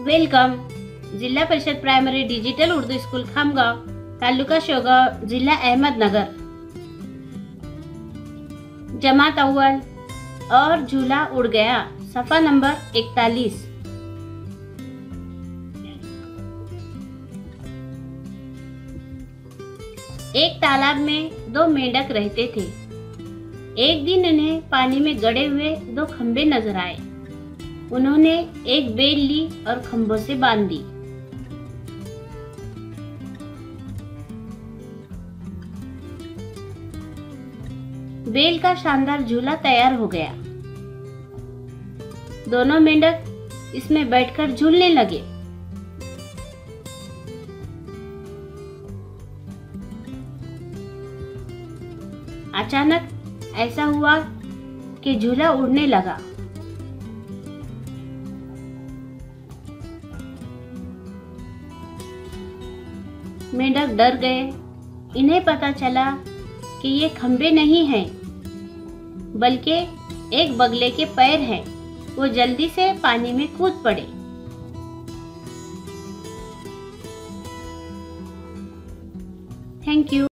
Welcome. जिला परिषद primary digital Urdu school Khamgaon, taluka Shevgaon, जिला अहमदनगर। जमात अव्वल और झूला उड़ गया, सफा नंबर 41। एक तालाब में दो मेंढक रहते थे। एक दिन उन्हें पानी में गड़े हुए दो खंबे नजर आए। उन्होंने एक बेल ली और खंभों से बांध दी। बेल का शानदार झूला तैयार हो गया। दोनों मेंढक इसमें बैठकर झूलने लगे। अचानक ऐसा हुआ कि झूला उड़ने लगा। मेंढक डर गए। इन्हें पता चला कि ये खंबे नहीं हैं, बल्कि एक बगले के पैर हैं। वो जल्दी से पानी में कूद पड़े। Thank you.